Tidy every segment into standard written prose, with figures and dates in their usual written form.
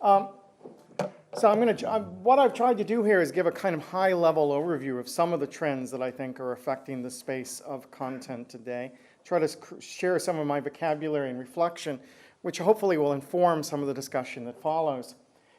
So what I've tried to do here is give a kind of high-level overview of some of the trends that I think are affecting the space of content today. Try to share some of my vocabulary and reflection, which hopefully will inform some of the discussion that follows.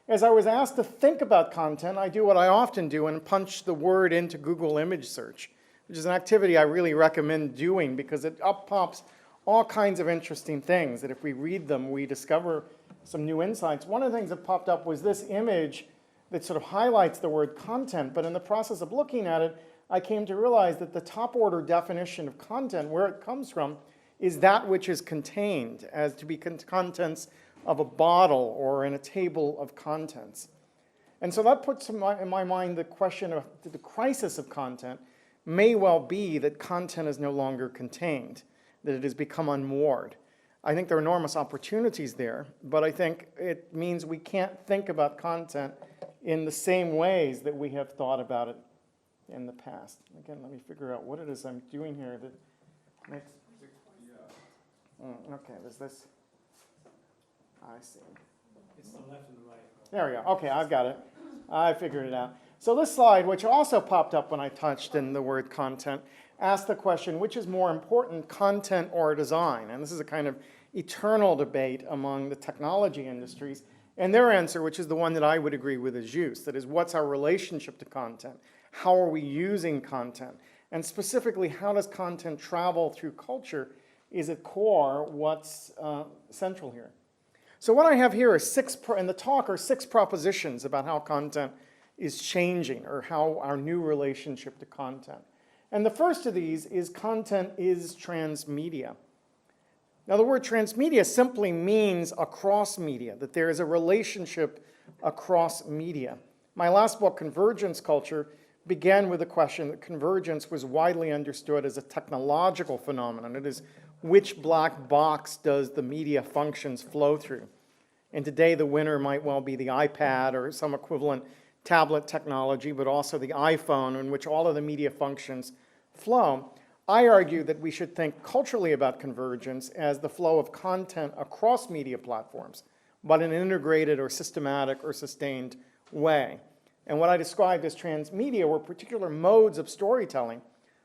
As I was asked to think about content, I do what I often do and punch the word into Google image search, which is an activity I really recommend doing because it up-pops all kinds of interesting things that if we read them, we discover some new insights. One of the things that popped up was this image that sort of highlights the word content, but in the process of looking at it, I came to realize that the top order definition of content, where it comes from, is that which is contained, as to be contents of a bottle or in a table of contents. And so that puts in my mind the question of the crisis of content may well be that content is no longer contained, that it has become unmoored. I think there are enormous opportunities there, but I think it means we can't think about content in the same ways that we have thought about it in the past. Again, let me figure out what it is I'm doing here that makes... Okay, there's this. I see. It's the left and the right. There we go. Okay, I've got it. I figured it out. So this slide, which also popped up when I touched in the word content, asked the question, which is more important, content or design? And this is a kind of eternal debate among the technology industries. And their answer, which is the one that I would agree with, is use. That is, what's our relationship to content? How are we using content? And specifically, how does content travel through culture? Is at core what's central here. So what I have here is in the talk are 6 propositions about how content is changing or how our new relationship to content. And the first of these is content is transmedia. Now the word transmedia simply means across media, that there is a relationship across media. My last book, Convergence Culture, began with the question that convergence was widely understood as a technological phenomenon. It is which black box does the media functions flow through? And today the winner might well be the iPad or some equivalent tablet technology, but also the iPhone in which all of the media functions flow. I argue that we should think culturally about convergence as the flow of content across media platforms, but in an integrated or systematic or sustained way. And what I described as transmedia were particular modes of storytelling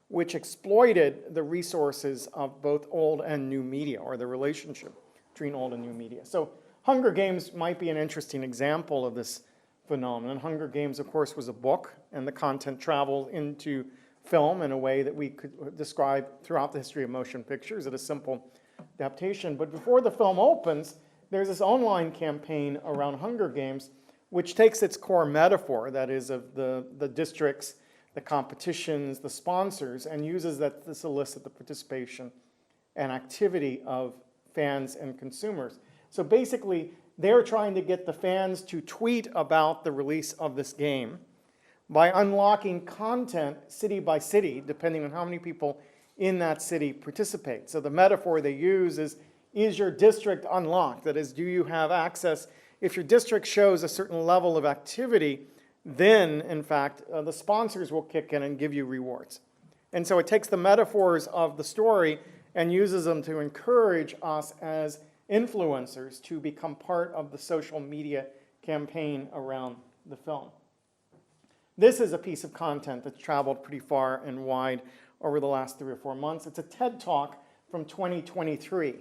which exploited the resources of both old and new media, or the relationship between old and new media. So Hunger Games might be an interesting example of this phenomenon. Hunger Games, of course, was a book, and the content traveled into film in a way that we could describe throughout the history of motion pictures as a simple adaptation. But before the film opens, there's this online campaign around Hunger Games, which takes its core metaphor, that is of the districts, the competitions, the sponsors, and uses that to solicit the participation and activity of fans and consumers. So basically, they're trying to get the fans to tweet about the release of this game by unlocking content city by city, depending on how many people in that city participate. So the metaphor they use is your district unlocked? That is, do you have access? If your district shows a certain level of activity, then, in fact, the sponsors will kick in and give you rewards. And so it takes the metaphors of the story and uses them to encourage us as influencers to become part of the social media campaign around the film. This is a piece of content that's traveled pretty far and wide over the last 3 or 4 months. It's a TED Talk from 2023.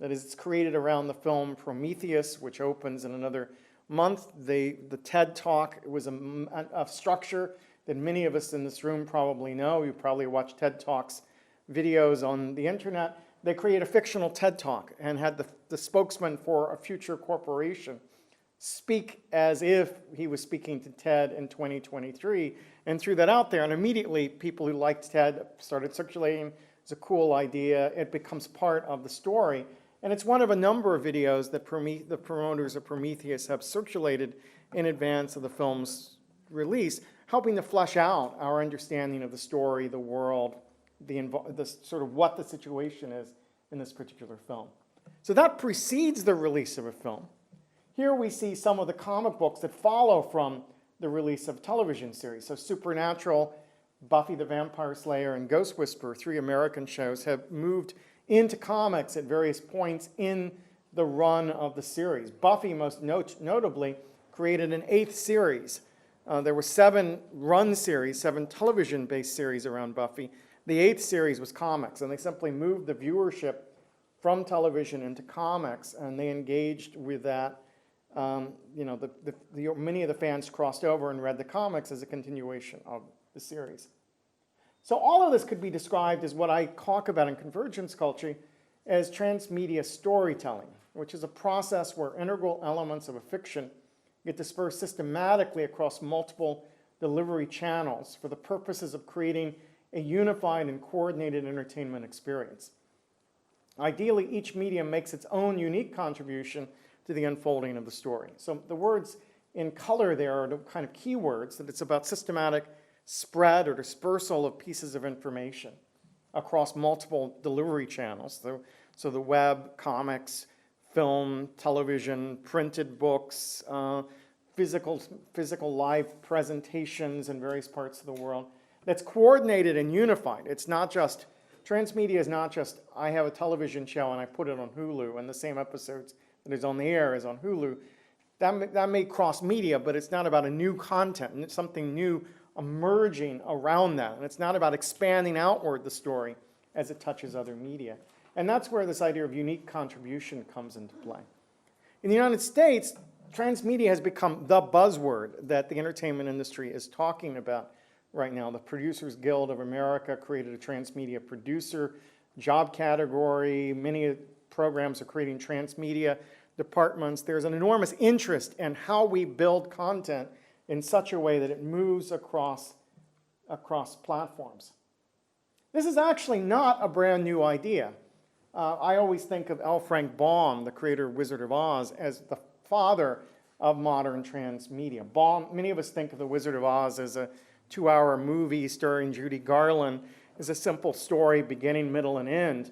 That is, it's created around the film Prometheus, which opens in another month. The TED Talk was a structure that many of us in this room probably know. You probably watched TED Talks videos on the internet. They created a fictional TED Talk and had the spokesman for a future corporation speak as if he was speaking to TED in 2023 and threw that out there. And immediately people who liked TED started circulating. It's a cool idea. It becomes part of the story. And it's one of a number of videos that the promoters of Prometheus have circulated in advance of the film's release, helping to flesh out our understanding of the story, the world, the sort of what the situation is in this particular film. So that precedes the release of a film. Here we see some of the comic books that follow from the release of a television series. So Supernatural, Buffy the Vampire Slayer, and Ghost Whisperer, 3 American shows, have moved into comics at various points in the run of the series. Buffy, most notably, created an 8th series. There were 7 run series, 7 television-based series around Buffy. The 8th series was comics, and they simply moved the viewership from television into comics, and they engaged with that. Many of the fans crossed over and read the comics as a continuation of the series. So all of this could be described as what I talk about in convergence culture as transmedia storytelling, which is a process where integral elements of a fiction get dispersed systematically across multiple delivery channels for the purposes of creating a unified and coordinated entertainment experience. Ideally, each medium makes its own unique contribution to the unfolding of the story. So the words in color there are the kind of keywords that it's about systematic spread or dispersal of pieces of information across multiple delivery channels. So the web, comics, film, television, printed books, physical live presentations in various parts of the world. That's coordinated and unified. It's not just, transmedia is not just, I have a television show and I put it on Hulu and the same episodes that is on the air is on Hulu. That may cross media, but it's not about a new content and it's something new emerging around that. And it's not about expanding outward the story as it touches other media. And that's where this idea of unique contribution comes into play. In the United States, transmedia has become the buzzword that the entertainment industry is talking about right now. The Producers Guild of America created a transmedia producer job category. Many programs are creating transmedia departments. There's an enormous interest in how we build content in such a way that it moves across platforms. This is actually not a brand new idea. I always think of L. Frank Baum, the creator of Wizard of Oz, as the father of modern transmedia. Many of us think of The Wizard of Oz as a 2-hour movie starring Judy Garland, as a simple story beginning, middle, and end.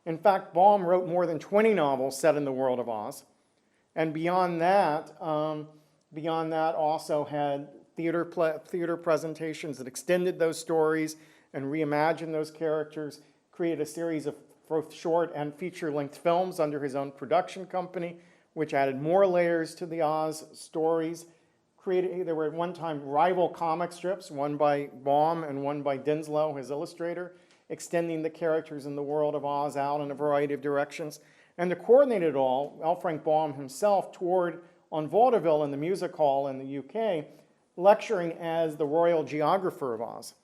In fact, Baum wrote more than 20 novels set in the world of Oz. And beyond that also had theater presentations that extended those stories and reimagined those characters, created a series of both short and feature-length films under his own production company, which added more layers to the Oz stories. There were at one time rival comic strips, one by Baum and one by Dinslow, his illustrator, extending the characters in the world of Oz out in a variety of directions. And to coordinate it all, L. Frank Baum himself toured on vaudeville in the music hall in the UK, lecturing as the royal geographer of Oz.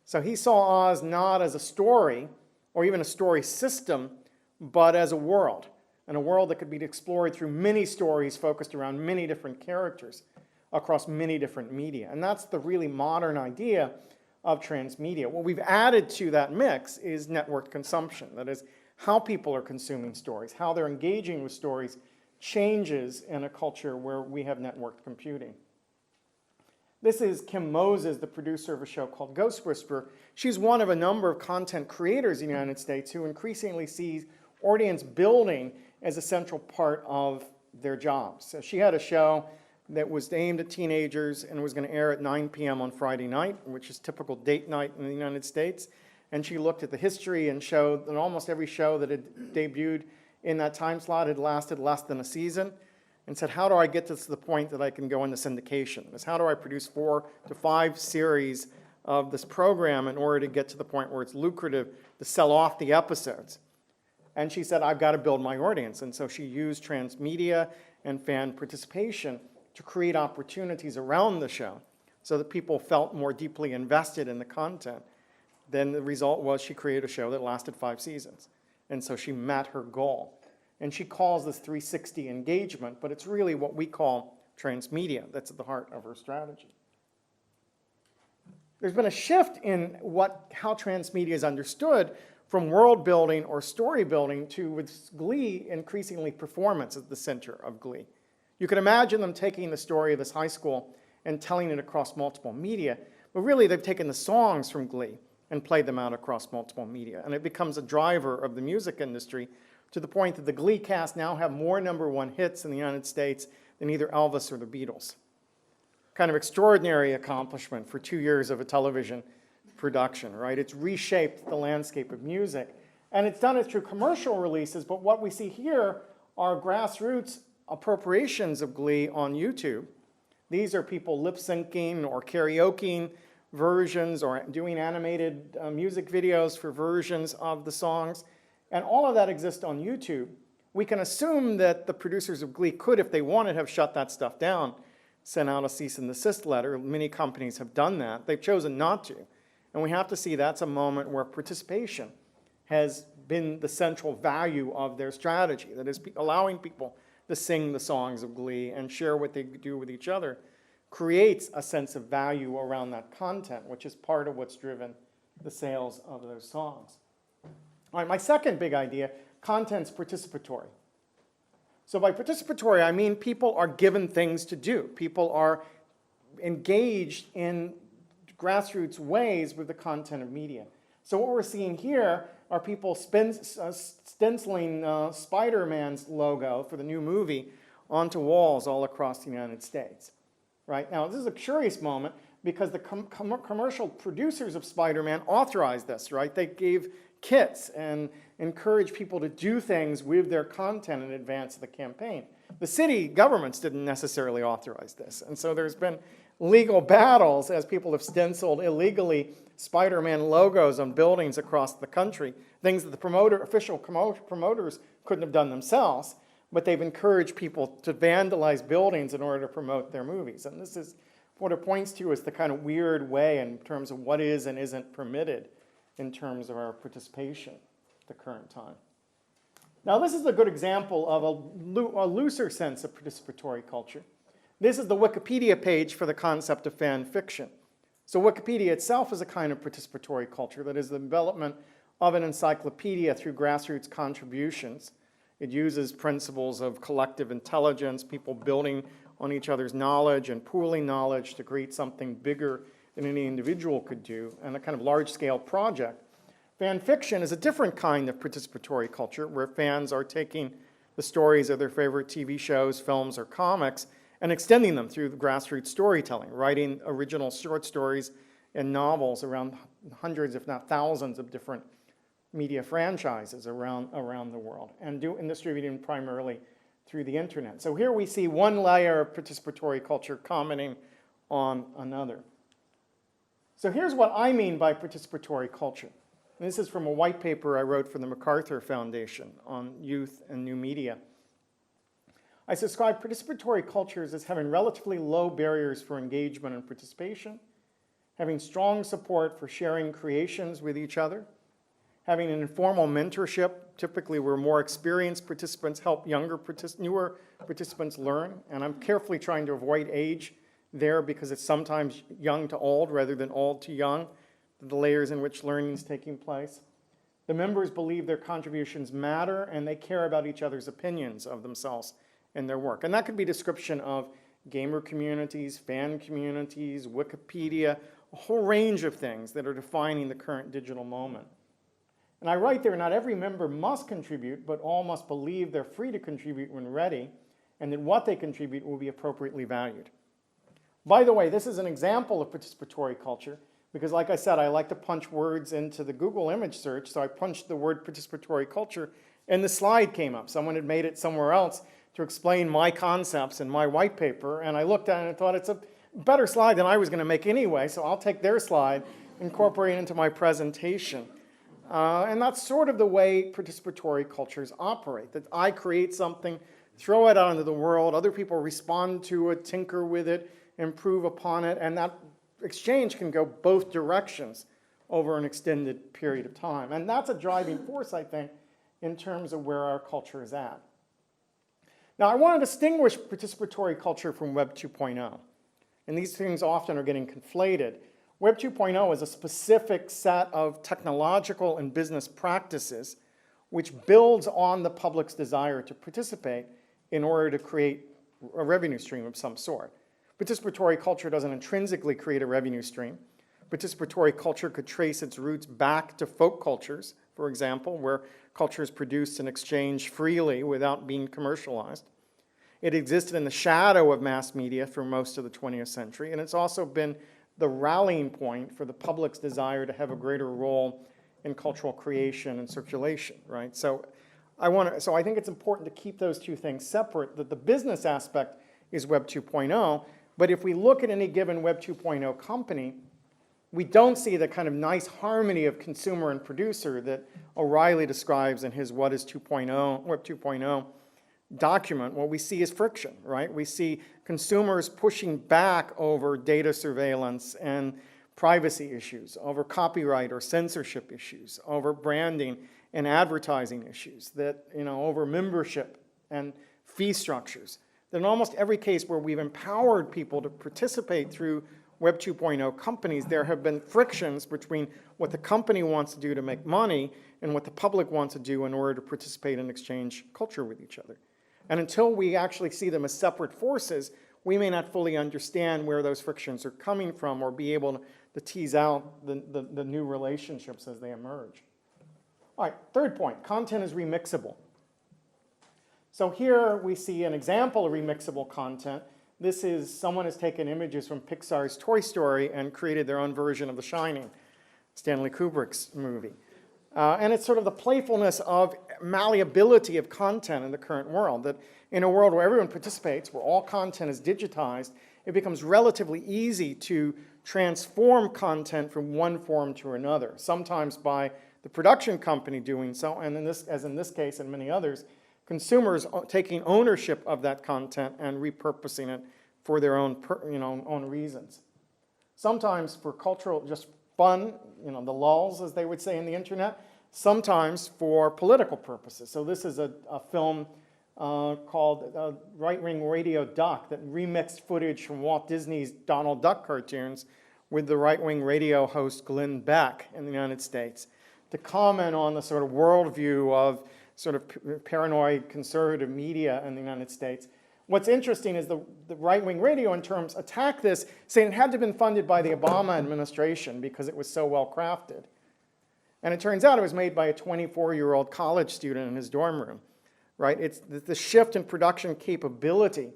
So he saw Oz not as a story, or even a story system, but as a world, and a world that could be explored through many stories focused around many different characters across many different media. And that's the really modern idea of transmedia. What we've added to that mix is network consumption. That is, how people are consuming stories, how they're engaging with stories changes in a culture where we have networked computing. This is Kim Moses, the producer of a show called Ghost Whisperer. She's one of a number of content creators in the United States who increasingly sees audience building as a central part of their jobs. So she had a show that was aimed at teenagers and was going to air at 9 p.m. on Friday night, which is typical date night in the United States. And she looked at the history and showed that almost every show that had debuted in that time slot had lasted less than a season, and said, how do I get this to the point that I can go into syndication? How do I produce 4 to 5 series of this program in order to get to the point where it's lucrative to sell off the episodes? And she said, I've got to build my audience. And so she used transmedia and fan participation to create opportunities around the show so that people felt more deeply invested in the content. Then the result was she created a show that lasted 5 seasons. And so she met her goal. And she calls this 360 engagement, but it's really what we call transmedia. That's at the heart of her strategy. There's been a shift in how transmedia is understood from world building or story building to, with Glee, increasingly performance at the center of Glee. You can imagine them taking the story of this high school and telling it across multiple media, but really they've taken the songs from Glee and played them out across multiple media. And it becomes a driver of the music industry to the point that the Glee cast now have more #1 hits in the United States than either Elvis or the Beatles. Kind of extraordinary accomplishment for 2 years of a television production, right? It's reshaped the landscape of music. And it's done it through commercial releases, but what we see here are grassroots appropriations of Glee on YouTube. These are people lip syncing or karaokeing versions or doing animated music videos for versions of the songs. And all of that exists on YouTube. We can assume that the producers of Glee could, if they wanted, have shut that stuff down, sent out a cease and desist letter. Many companies have done that. They've chosen not to. And we have to see that's a moment where participation has been the central value of their strategy. That is, allowing people to sing the songs of Glee and share what they do with each other creates a sense of value around that content, which is part of what's driven the sales of those songs. All right, my second big idea, content's participatory. So by participatory, I mean people are given things to do. People are engaged in grassroots ways with the content of media. So what we're seeing here are people stenciling Spider-Man's logo for the new movie onto walls all across the United States. Right? Now, this is a curious moment because the commercial producers of Spider-Man authorized this, right? They gave kits and encouraged people to do things with their content in advance of the campaign. The city governments didn't necessarily authorize this, and so there's been legal battles as people have stenciled illegally Spider-Man logos on buildings across the country, things that the official promoters couldn't have done themselves, but they've encouraged people to vandalize buildings in order to promote their movies. And this is what it points to as the kind of weird way in terms of what is and isn't permitted in terms of our participation at the current time. Now, this is a good example of a looser sense of participatory culture. This is the Wikipedia page for the concept of fan fiction. So Wikipedia itself is a kind of participatory culture that is the development of an encyclopedia through grassroots contributions. It uses principles of collective intelligence, people building on each other's knowledge and pooling knowledge to create something bigger than any individual could do, and a kind of large-scale project. Fan fiction is a different kind of participatory culture where fans are taking the stories of their favorite TV shows, films, or comics and extending them through the grassroots storytelling, writing original short stories and novels around hundreds, if not thousands, of different media franchises around the world, and distributing primarily through the internet. So here we see one layer of participatory culture commenting on another. So here's what I mean by participatory culture. And this is from a white paper I wrote for the MacArthur Foundation on youth and new media. I describe participatory cultures as having relatively low barriers for engagement and participation, having strong support for sharing creations with each other, having an informal mentorship, typically where more experienced participants help newer participants learn, and I'm carefully trying to avoid age there because it's sometimes young to old rather than old to young, the layers in which learning is taking place. The members believe their contributions matter and they care about each other's opinions of themselves and their work. And that could be a description of gamer communities, fan communities, Wikipedia, a whole range of things that are defining the current digital moment. And I write there, not every member must contribute, but all must believe they're free to contribute when ready, and that what they contribute will be appropriately valued. By the way, this is an example of participatory culture, because like I said, I like to punch words into the Google image search, so I punched the word participatory culture, and the slide came up. Someone had made it somewhere else to explain my concepts in my white paper, and I looked at it and thought it's a better slide than I was going to make anyway, so I'll take their slide, incorporate it into my presentation. And that's sort of the way participatory cultures operate, that I create something, throw it out into the world, other people respond to it, tinker with it, improve upon it, and that exchange can go both directions over an extended period of time. And that's a driving force, I think, in terms of where our culture is at. Now, I want to distinguish participatory culture from Web 2.0. And these things often are getting conflated. Web 2.0 is a specific set of technological and business practices which builds on the public's desire to participate in order to create a revenue stream of some sort. Participatory culture doesn't intrinsically create a revenue stream. Participatory culture could trace its roots back to folk cultures, for example, where culture is produced and exchanged freely without being commercialized. It existed in the shadow of mass media for most of the 20th century, and it's also been the rallying point for the public's desire to have a greater role in cultural creation and circulation, right? So So I think it's important to keep those two things separate, that the business aspect is Web 2.0, but if we look at any given Web 2.0 company, we don't see the kind of nice harmony of consumer and producer that O'Reilly describes in his What is 2.0, Web 2.0 document. What we see is friction, right? We see consumers pushing back over data surveillance and privacy issues, over copyright or censorship issues, over branding and advertising issues, over membership and fee structures. That in almost every case where we've empowered people to participate through Web 2.0 companies, there have been frictions between what the company wants to do to make money and what the public wants to do in order to participate and exchange culture with each other. And until we actually see them as separate forces, we may not fully understand where those frictions are coming from or be able to tease out the new relationships as they emerge. All right, third point, content is remixable. So here we see an example of remixable content. This is someone has taken images from Pixar's Toy Story and created their own version of The Shining, Stanley Kubrick's movie. And it's sort of the playfulness of malleability of content in the current world, that in a world where everyone participates, where all content is digitized, it becomes relatively easy to transform content from one form to another, sometimes by the production company doing so, and as in this case and many others, consumers taking ownership of that content and repurposing it for their own, own reasons. Sometimes for cultural, just fun, the lulz, as they would say in the internet, sometimes for political purposes. So this is a film called Right Wing Radio Duck that remixed footage from Walt Disney's Donald Duck cartoons with the right-wing radio host Glenn Beck in the United States to comment on the sort of worldview of sort of paranoid conservative media in the United States. What's interesting is the right-wing radio in terms attacked this, saying it had to have been funded by the Obama administration because it was so well crafted. And it turns out it was made by a 24-year-old college student in his dorm room, right? It's the shift in production capability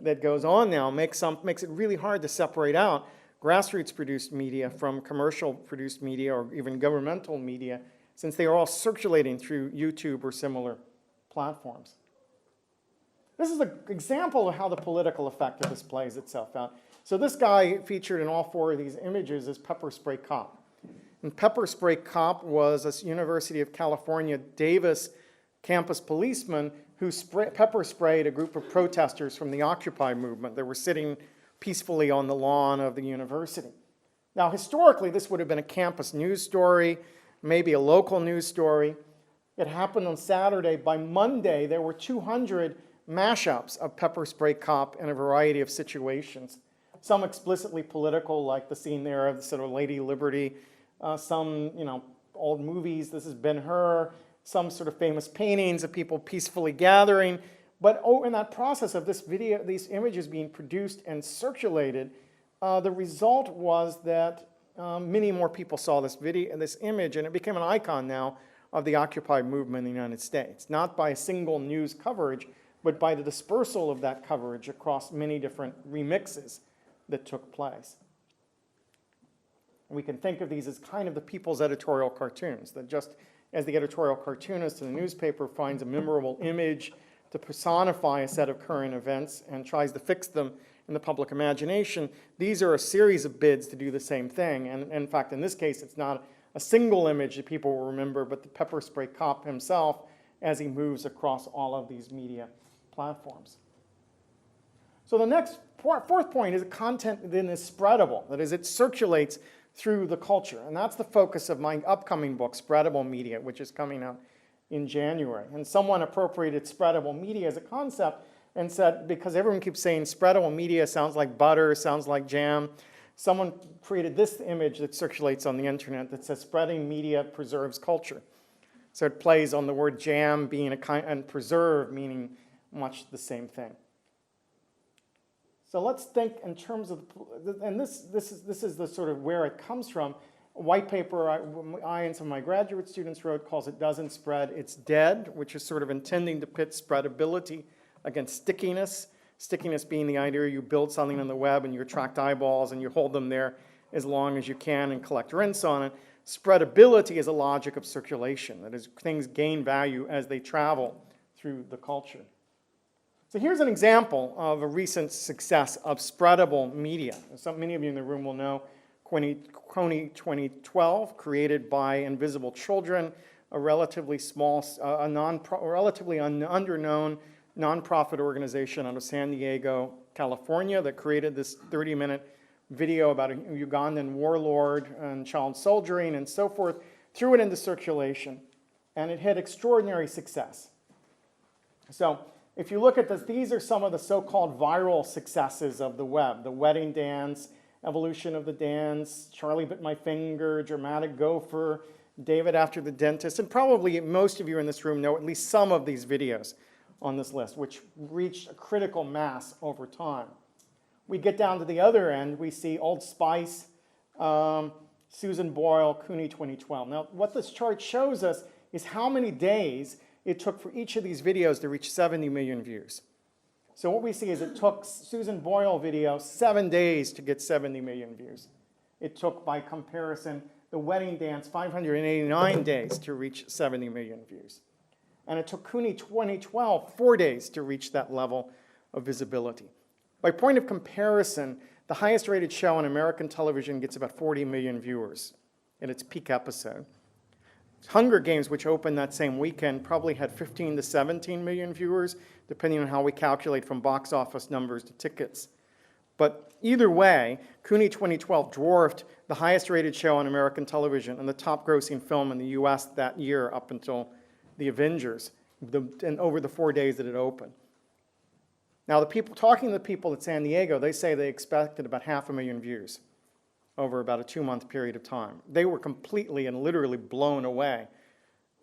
that goes on now makes it really hard to separate out grassroots-produced media from commercial-produced media or even governmental media, since they are all circulating through YouTube or similar platforms. This is an example of how the political effect of this plays itself out. So this guy featured in all four of these images is Pepper Spray Cop. And Pepper Spray Cop was a University of California, Davis campus policeman who pepper sprayed a group of protesters from the Occupy movement that were sitting peacefully on the lawn of the university. Now, historically, this would have been a campus news story, maybe a local news story. It happened on Saturday. By Monday, there were 200 mashups of Pepper Spray Cop in a variety of situations. Some explicitly political, like the scene there of the sort of Lady Liberty. Some, old movies. This is Ben-Hur. Some sort of famous paintings of people peacefully gathering. But in that process of this video, these images being produced and circulated, the result was that many more people saw this image, and it became an icon now of the Occupy movement in the United States. Not by a single news coverage, but by the dispersal of that coverage across many different remixes that took place. And we can think of these as kind of the people's editorial cartoons, that just as the editorial cartoonist in the newspaper finds a memorable image to personify a set of current events and tries to fix them in the public imagination, these are a series of bids to do the same thing. And in fact, in this case, it's not a single image that people will remember, but the Pepper Spray Cop himself as he moves across all of these media platforms. So the fourth point is that content then is spreadable. That is, it circulates through the culture. And that's the focus of my upcoming book, Spreadable Media, which is coming out in January. And someone appropriated spreadable media as a concept and said, because everyone keeps saying spreadable media sounds like butter, sounds like jam, someone created this image that circulates on the internet that says spreading media preserves culture. So it plays on the word jam being and preserve meaning much the same thing. So let's think in terms of, and this is the sort of where it comes from. A white paper I and some of my graduate students wrote calls it Doesn't Spread, It's Dead, which is sort of intending to pit spreadability against stickiness. Stickiness being the idea you build something on the web and you attract eyeballs and you hold them there as long as you can and collect rents on it. Spreadability is a logic of circulation. That is, things gain value as they travel through the culture. So here's an example of a recent success of spreadable media. Many of you in the room will know Coney 2012, created by Invisible Children, a relatively small, relatively underknown nonprofit organization out of San Diego, California, that created this 30-minute video about a Ugandan warlord and child soldiering and so forth, threw it into circulation, and it had extraordinary success. So if you look at this, these are some of the so-called viral successes of the web: the wedding dance, evolution of the dance, Charlie bit my finger, dramatic gopher, David after the dentist, and probably most of you in this room know at least some of these videos on this list, which reached a critical mass over time. We get down to the other end, we see Old Spice, Susan Boyle, Cooney 2012. Now, what this chart shows us is how many days it took for each of these videos to reach 70 million views. So what we see is it took Susan Boyle video 7 days to get 70 million views. It took, by comparison, the wedding dance 589 days to reach 70 million views. And it took Cooney 2012 4 days to reach that level of visibility. By point of comparison, the highest rated show on American television gets about 40 million viewers in its peak episode. Hunger Games, which opened that same weekend, probably had 15 to 17 million viewers, depending on how we calculate from box office numbers to tickets. But either way, Cooney 2012 dwarfed the highest rated show on American television and the top grossing film in the US that year up until The Avengers, and over the 4 days that it opened. Now, talking to the people at San Diego, they say they expected about 500,000 views over about a 2-month period of time. They were completely and literally blown away,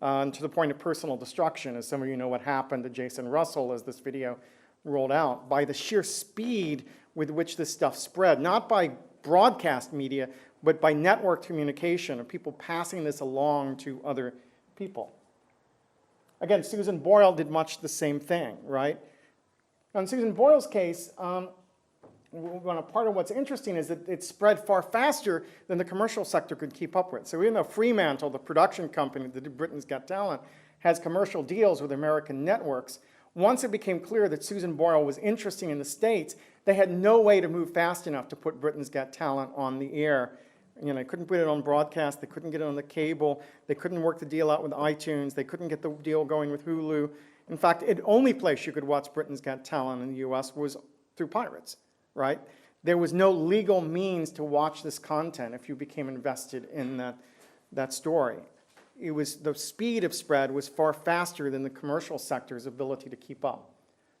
to the point of personal destruction, as some of you know what happened to Jason Russell as this video rolled out, by the sheer speed with which this stuff spread, not by broadcast media, but by network communication of people passing this along to other people. Again, Susan Boyle did much the same thing, right? In Susan Boyle's case, part of what's interesting is that it spread far faster than the commercial sector could keep up with. So even though Fremantle, the production company that did Britain's Got Talent, has commercial deals with American networks, once it became clear that Susan Boyle was interesting in the States, they had no way to move fast enough to put Britain's Got Talent on the air. You know, they couldn't put it on broadcast, they couldn't get it on the cable, they couldn't work the deal out with iTunes, they couldn't get the deal going with Hulu. In fact, the only place you could watch Britain's Got Talent in the US was through pirates, right? There was no legal means to watch this content if you became invested in that story. The speed of spread was far faster than the commercial sector's ability to keep up.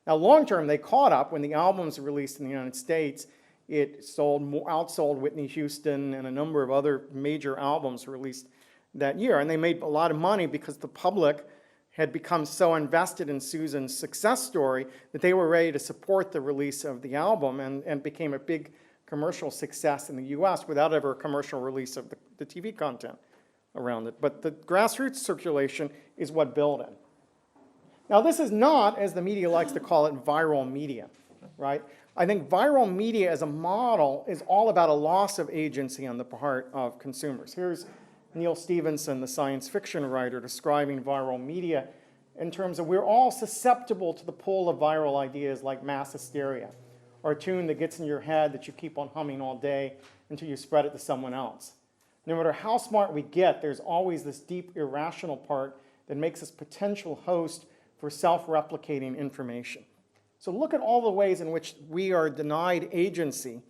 Now, long term, they caught up. When the albums were released in the United States, it outsold Whitney Houston and a number of other major albums released that year. And they made a lot of money because the public had become so invested in Susan's success story that they were ready to support the release of the album, and became a big commercial success in the US without ever a commercial release of the TV content around it. But the grassroots circulation is what built it. Now, this is not, as the media likes to call it, viral media, right? I think viral media as a model is all about a loss of agency on the part of consumers. Here's Neil Stephenson, the science fiction writer, describing viral media in terms of we're all susceptible to the pull of viral ideas like mass hysteria, or a tune that gets in your head that you keep on humming all day until you spread it to someone else. No matter how smart we get, there's always this deep irrational part that makes us potential host for self-replicating information. So look at all the ways in which we are denied agency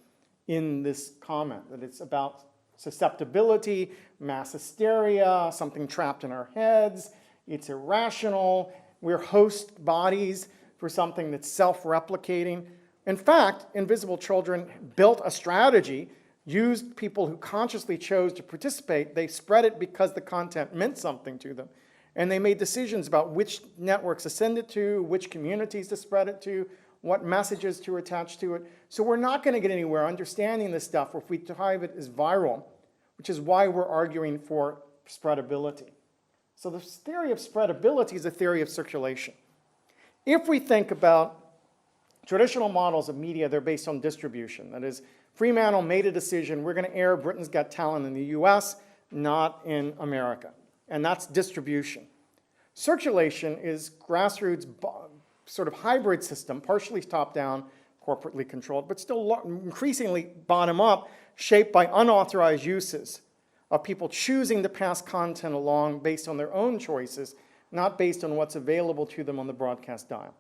in this comment, that it's about susceptibility, mass hysteria, something trapped in our heads, it's irrational, we're host bodies for something that's self-replicating. In fact, Invisible Children built a strategy, used people who consciously chose to participate, they spread it because the content meant something to them. And they made decisions about which networks to send it to, which communities to spread it to, what messages to attach to it. So we're not going to get anywhere understanding this stuff if we describe it as viral, which is why we're arguing for spreadability. So the theory of spreadability is a theory of circulation. If we think about traditional models of media, they're based on distribution. That is, Fremantle made a decision, we're going to air Britain's Got Talent in the US, not in America. And that's distribution. Circulation is grassroots, sort of hybrid system, partially top-down, corporately controlled, but still increasingly bottom-up, shaped by unauthorized uses of people choosing to pass content along based on their own choices, not based on what's available to them on the broadcast dial.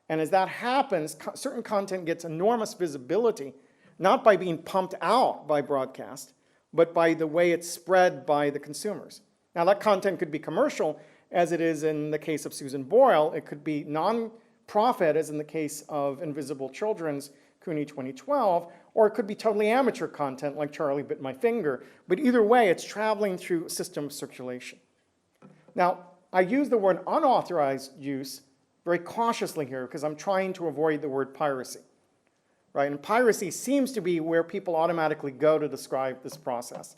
And as that happens, certain content gets enormous visibility, not by being pumped out by broadcast, but by the way it's spread by the consumers. Now, that content could be commercial, as it is in the case of Susan Boyle. It could be non-profit, as in the case of Invisible Children's CUNY 2012, or it could be totally amateur content like Charlie Bit My Finger. But either way, it's traveling through a system of circulation. Now, I use the word unauthorized use very cautiously here because I'm trying to avoid the word piracy. Right? And piracy seems to be where people automatically go to describe this process.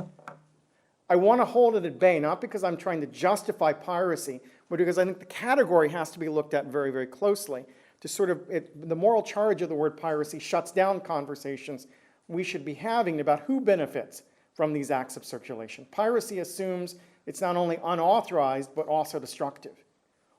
I want to hold it at bay, not because I'm trying to justify piracy, but because I think the category has to be looked at very, very closely. To sort of, the moral charge of the word piracy shuts down conversations we should be having about who benefits from these acts of circulation. Piracy assumes it's not only unauthorized, but also destructive.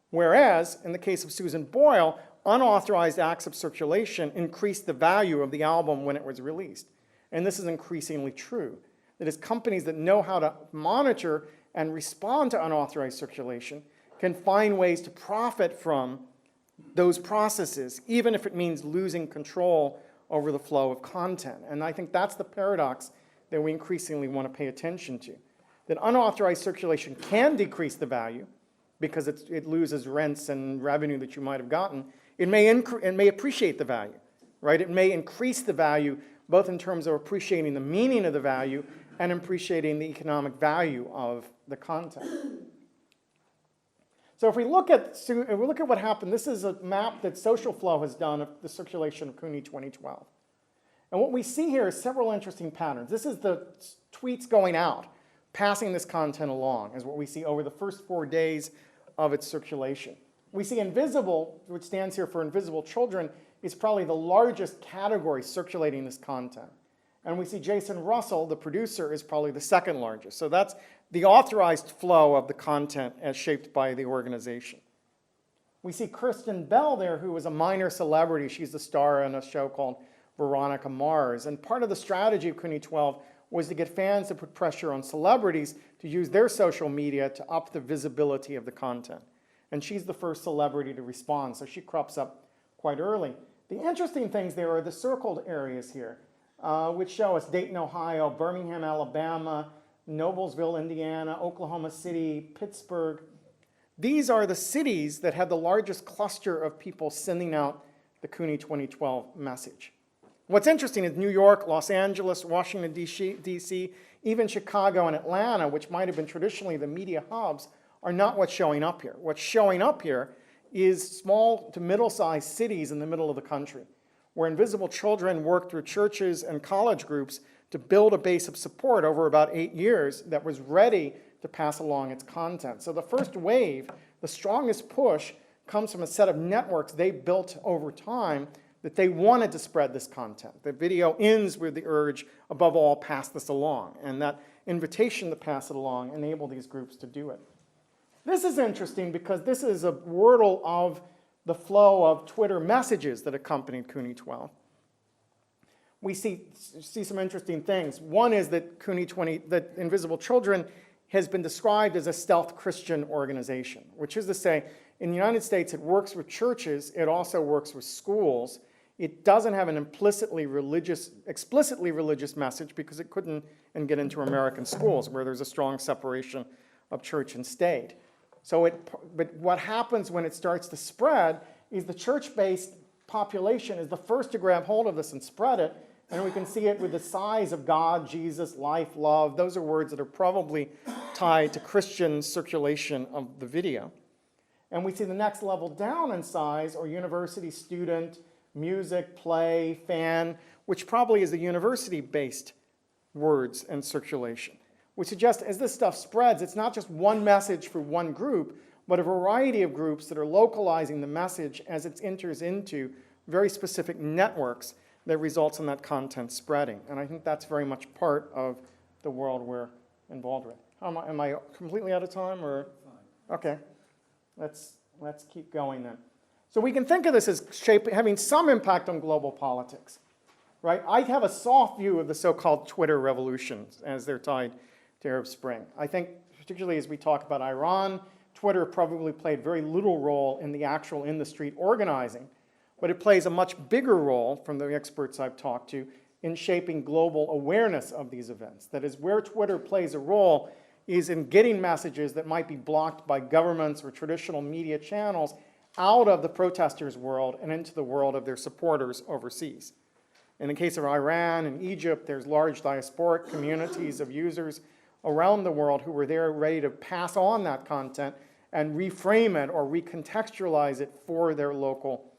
Whereas, in the case of Susan Boyle, unauthorized acts of circulation increased the value of the album when it was released. And this is increasingly true. That is, companies that know how to monitor and respond to unauthorized circulation can find ways to profit from those processes, even if it means losing control over the flow of content. And I think that's the paradox that we increasingly want to pay attention to. That unauthorized circulation can decrease the value because it loses rents and revenue that you might have gotten. It may appreciate the value, right? It may increase the value both in terms of appreciating the meaning of the value and appreciating the economic value of the content. So if we look at what happened, this is a map that Social Flow has done of the circulation of CUNY 2012. And what we see here is several interesting patterns. This is the tweets going out, passing this content along, is what we see over the first 4 days of its circulation. We see Invisible, which stands here for Invisible Children, is probably the largest category circulating this content. And we see Jason Russell, the producer, is probably the second largest. So that's the authorized flow of the content as shaped by the organization. We see Kristen Bell there, who was a minor celebrity. She's the star in a show called Veronica Mars. And part of the strategy of CUNY 12 was to get fans to put pressure on celebrities to use their social media to up the visibility of the content. And she's the first celebrity to respond, so she crops up quite early. The interesting things there are the circled areas here, which show us Dayton, Ohio, Birmingham, Alabama, Noblesville, Indiana, Oklahoma City, Pittsburgh. These are the cities that had the largest cluster of people sending out the CUNY 2012 message. What's interesting is New York, Los Angeles, Washington, D.C., even Chicago and Atlanta, which might have been traditionally the media hubs, are not what's showing up here. What's showing up here is small to middle-sized cities in the middle of the country, where Invisible Children worked through churches and college groups to build a base of support over about 8 years that was ready to pass along its content. So the first wave, the strongest push, comes from a set of networks they built over time that they wanted to spread this content. The video ends with the urge, above all, pass this along. And that invitation to pass it along enabled these groups to do it. This is interesting because this is a wordle of the flow of Twitter messages that accompanied CUNY 12. We see some interesting things. One is that that Invisible Children has been described as a stealth Christian organization, which is to say, in the United States, it works with churches, it also works with schools. It doesn't have an explicitly religious message because it couldn't get into American schools where there's a strong separation of church and state. But what happens when it starts to spread is the church-based population is the first to grab hold of this and spread it, and we can see it with the size of God, Jesus, life, love. Those are words that are probably tied to Christian circulation of the video. And we see the next level down in size, or university student, music, play, fan, which probably is the university-based words and circulation. Which suggests as this stuff spreads, it's not just one message for one group, but a variety of groups that are localizing the message as it enters into very specific networks that results in that content spreading. And I think that's very much part of the world we're involved with. Am I completely out of time, or? Okay, let's keep going then. So we can think of this as having some impact on global politics, right? I have a soft view of the so-called Twitter revolutions as they're tied to Arab Spring. I think, particularly as we talk about Iran, Twitter probably played very little role in the actual in-the-street organizing, but it plays a much bigger role, from the experts I've talked to, in shaping global awareness of these events. That is, where Twitter plays a role is in getting messages that might be blocked by governments or traditional media channels out of the protesters' world and into the world of their supporters overseas. In the case of Iran and Egypt, there's large diasporic communities of users around the world who were there ready to pass on that content and reframe it or recontextualize it for their local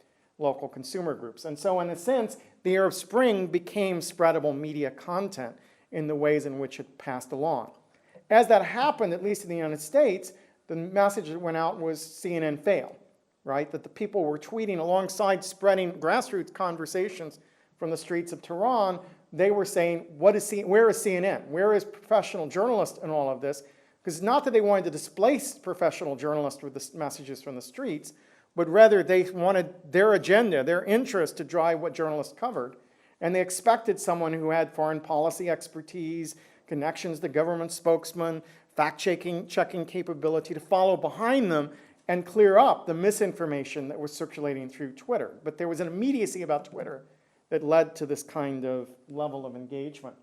consumer groups. And so in a sense, the Arab Spring became spreadable media content in the ways in which it passed along. As that happened, at least in the United States, the message that went out was CNN failed, right? That the people were tweeting alongside spreading grassroots conversations from the streets of Tehran. They were saying, where is CNN? Where is professional journalists in all of this? Because it's not that they wanted to displace professional journalists with the messages from the streets, but rather they wanted their agenda, their interest to drive what journalists covered. And they expected someone who had foreign policy expertise, connections to government spokesmen, fact-checking capability to follow behind them and clear up the misinformation that was circulating through Twitter. But there was an immediacy about Twitter that led to this kind of level of engagement.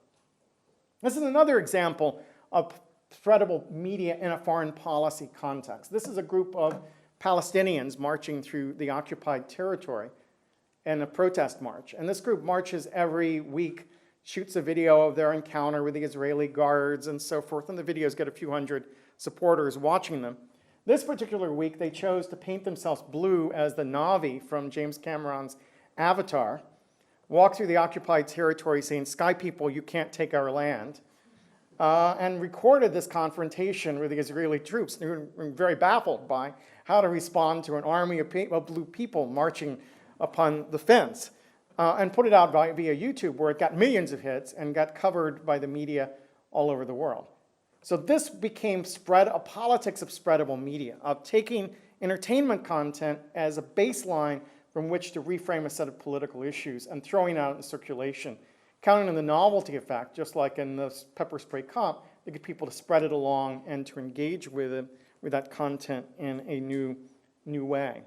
This is another example of spreadable media in a foreign policy context. This is a group of Palestinians marching through the occupied territory in a protest march. And this group marches every week, shoots a video of their encounter with the Israeli guards and so forth, and the videos get a few hundred supporters watching them. This particular week, they chose to paint themselves blue as the Na'vi from James Cameron's Avatar, walk through the occupied territory saying, "Sky people, you can't take our land," and recorded this confrontation with the Israeli troops. They were very baffled by how to respond to an army of blue people marching upon the fence, and put it out via YouTube, where it got millions of hits and got covered by the media all over the world. So this became a politics of spreadable media, of taking entertainment content as a baseline from which to reframe a set of political issues and throwing out in circulation, counting on the novelty effect, just like in the pepper spray cop, to get people to spread it along and to engage with that content in a new way.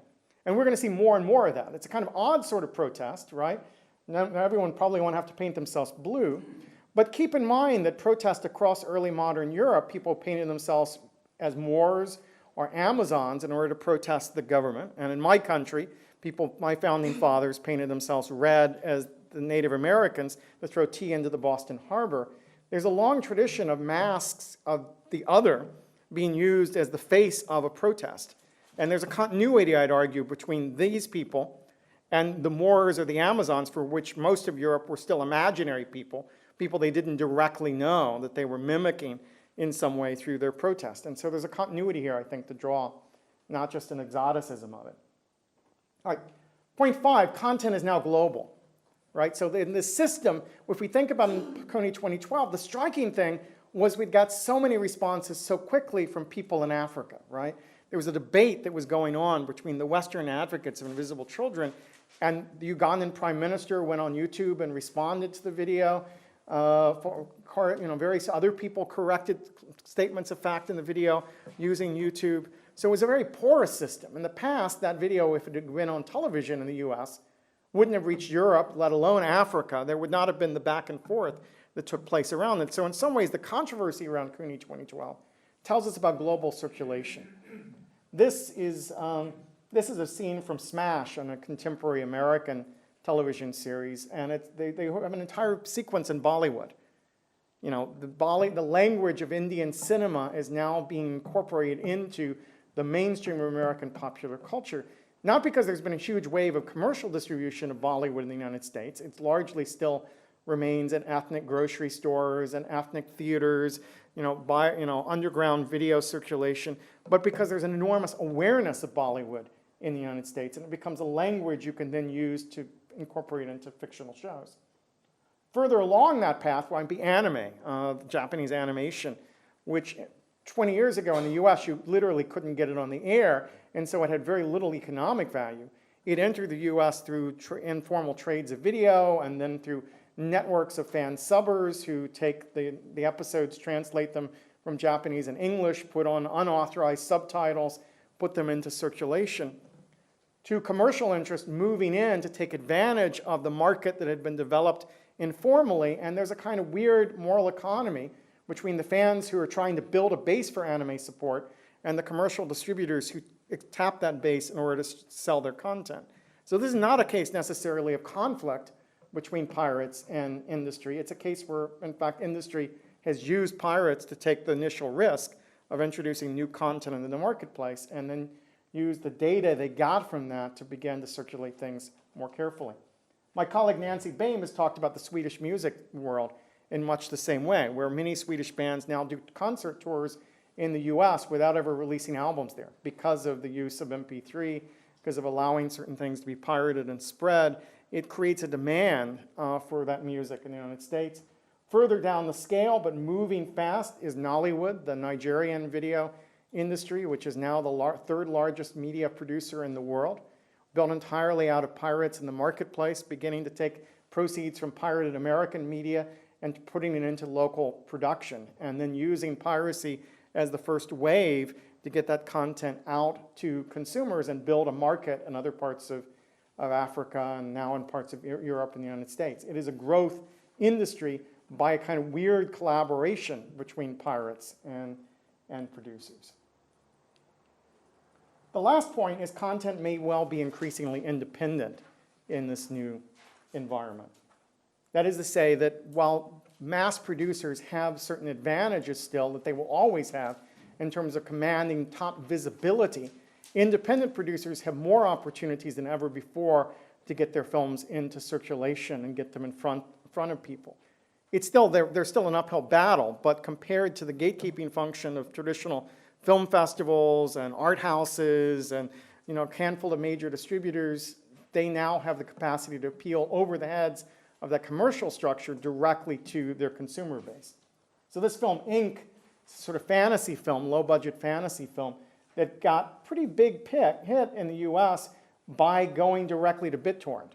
And we're going to see more and more of that. It's a kind of odd sort of protest, right? Now everyone probably won't have to paint themselves blue, but keep in mind that protests across early modern Europe, people painted themselves as Moors or Amazons in order to protest the government. And in my country, my founding fathers painted themselves red as the Native Americans to throw tea into the Boston Harbor. There's a long tradition of masks of the other being used as the face of a protest. And there's a continuity, I'd argue, between these people and the Moors or the Amazons, for which most of Europe were still imaginary people they didn't directly know, that they were mimicking in some way through their protest. And so there's a continuity here, I think, to draw, not just an exoticism of it. All right, point 5, content is now global, right? So in this system, if we think about in CONI 2012, the striking thing was we'd got so many responses so quickly from people in Africa, right? There was a debate that was going on between the Western advocates of invisible children, and the Ugandan prime minister went on YouTube and responded to the video. Various other people corrected statements of fact in the video using YouTube. So it was a very porous system. In the past, that video, if it had been on television in the US, wouldn't have reached Europe, let alone Africa. There would not have been the back and forth that took place around it. So in some ways, the controversy around CONI 2012 tells us about global circulation. This is a scene from Smash, on a contemporary American television series, and they have an entire sequence in Bollywood. You know, the language of Indian cinema is now being incorporated into the mainstream of American popular culture, not because there's been a huge wave of commercial distribution of Bollywood in the United States. It's largely still remains in ethnic grocery stores and ethnic theaters, underground video circulation, but because there's an enormous awareness of Bollywood in the United States, and it becomes a language you can then use to incorporate into fictional shows. Further along that path might be anime, Japanese animation, which 20 years ago in the US, you literally couldn't get it on the air, and so it had very little economic value. It entered the US through informal trades of video, and then through networks of fan subbers who take the episodes, translate them from Japanese and English, put on unauthorized subtitles, put them into circulation, to commercial interest moving in to take advantage of the market that had been developed informally. And there's a kind of weird moral economy between the fans who are trying to build a base for anime support and the commercial distributors who tap that base in order to sell their content. So this is not a case necessarily of conflict between pirates and industry. It's a case where, in fact, industry has used pirates to take the initial risk of introducing new content into the marketplace and then use the data they got from that to begin to circulate things more carefully. My colleague Nancy Baim has talked about the Swedish music world in much the same way, where many Swedish bands now do concert tours in the US without ever releasing albums there because of the use of MP3, because of allowing certain things to be pirated and spread. It creates a demand for that music in the United States. Further down the scale, but moving fast, is Nollywood, the Nigerian video industry, which is now the third largest media producer in the world, built entirely out of pirates in the marketplace, beginning to take proceeds from pirated American media and putting it into local production, and then using piracy as the first wave to get that content out to consumers and build a market in other parts of Africa and now in parts of Europe and the United States. It is a growth industry by a kind of weird collaboration between pirates and producers. The last point is content may well be increasingly independent in this new environment. That is to say that while mass producers have certain advantages still that they will always have in terms of commanding top visibility, independent producers have more opportunities than ever before to get their films into circulation and get them in front of people. It's still, there's still an uphill battle, but compared to the gatekeeping function of traditional film festivals and art houses and a handful of major distributors, they now have the capacity to appeal over the heads of that commercial structure directly to their consumer base. So this film, Ink, sort of fantasy film, low-budget fantasy film, that got pretty big hit in the US by going directly to BitTorrent.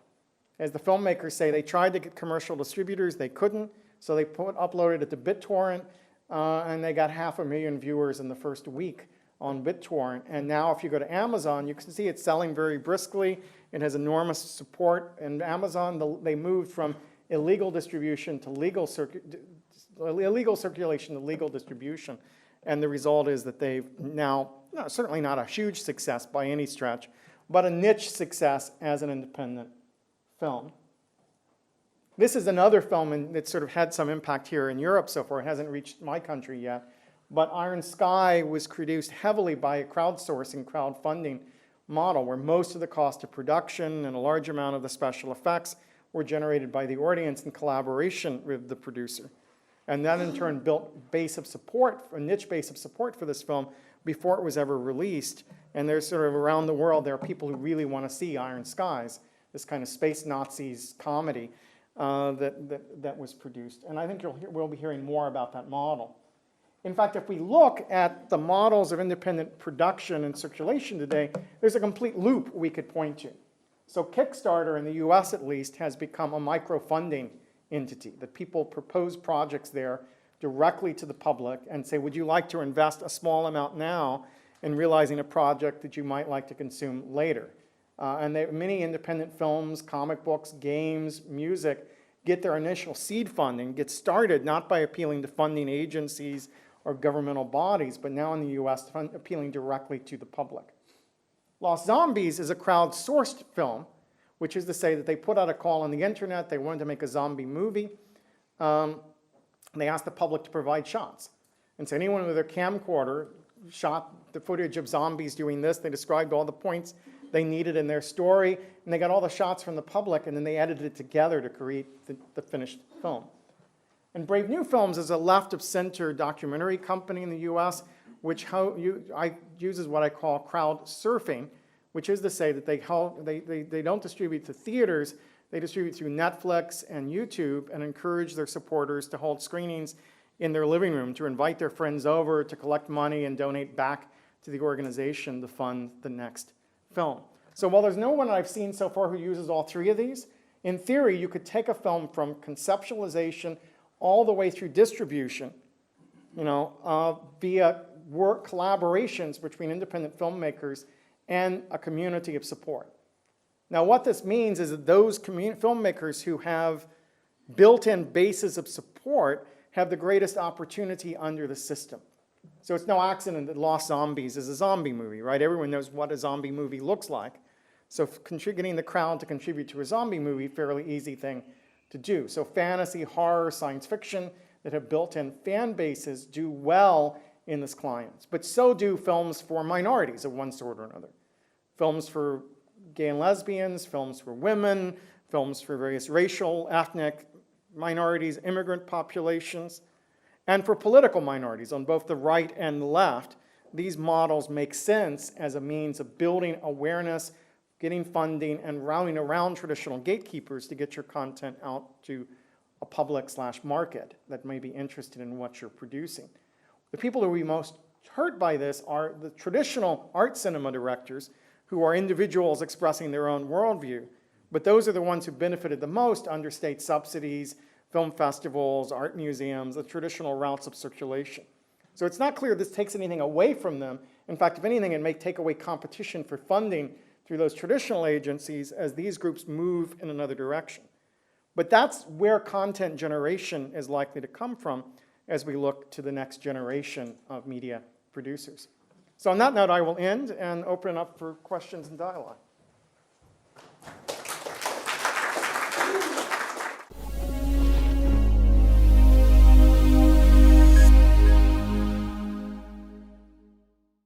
As the filmmakers say, they tried to get commercial distributors, they couldn't, so they uploaded it to BitTorrent, and they got 500,000 viewers in the first week on BitTorrent. And now if you go to Amazon, you can see it's selling very briskly. It has enormous support. And Amazon, they moved from illegal distribution to illegal circulation to legal distribution. And the result is that they've now, certainly not a huge success by any stretch, but a niche success as an independent film. This is another film that sort of had some impact here in Europe so far. It hasn't reached my country yet. But Iron Sky was produced heavily by a crowdsourcing, crowdfunding model where most of the cost of production and a large amount of the special effects were generated by the audience in collaboration with the producer. And that in turn built a niche base of support for this film before it was ever released. And there's sort of around the world, there are people who really want to see Iron Skies, this kind of space Nazis comedy that was produced. And I think we'll be hearing more about that model. In fact, if we look at the models of independent production and circulation today, there's a complete loop we could point to. So Kickstarter, in the US at least, has become a micro-funding entity, that people propose projects there directly to the public and say, would you like to invest a small amount now in realizing a project that you might like to consume later? And many independent films, comic books, games, music get their initial seed funding, get started not by appealing to funding agencies or governmental bodies, but now in the US, appealing directly to the public. Lost Zombies is a crowdsourced film, which is to say that they put out a call on the internet, they wanted to make a zombie movie. They asked the public to provide shots. And so anyone with their camcorder shot the footage of zombies doing this. They described all the points they needed in their story, and they got all the shots from the public, and then they edited it together to create the finished film. And Brave New Films is a left-of-center documentary company in the US, which uses what I call crowd surfing, which is to say that they don't distribute to theaters, they distribute through Netflix and YouTube and encourage their supporters to hold screenings in their living room to invite their friends over, to collect money and donate back to the organization to fund the next film. So while there's no one I've seen so far who uses all three of these, in theory, you could take a film from conceptualization all the way through distribution, via work collaborations between independent filmmakers and a community of support. Now, what this means is that those filmmakers who have built-in bases of support have the greatest opportunity under the system. So it's no accident that Lost Zombies is a zombie movie, right? Everyone knows what a zombie movie looks like. So getting the crowd to contribute to a zombie movie, fairly easy thing to do. So fantasy, horror, science fiction that have built-in fan bases do well in this client. But so do films for minorities of one sort or another. Films for gay and lesbians, films for women, films for various racial, ethnic minorities, immigrant populations, and for political minorities on both the right and the left. These models make sense as a means of building awareness, getting funding, and rallying around traditional gatekeepers to get your content out to a public/market that may be interested in what you're producing. The people who will be most hurt by this are the traditional art cinema directors, who are individuals expressing their own worldview. But those are the ones who benefited the most under state subsidies, film festivals, art museums, the traditional routes of circulation. So it's not clear this takes anything away from them. In fact, if anything, it may take away competition for funding through those traditional agencies as these groups move in another direction. But that's where content generation is likely to come from as we look to the next generation of media producers. So on that note, I will end and open it up for questions and dialogue.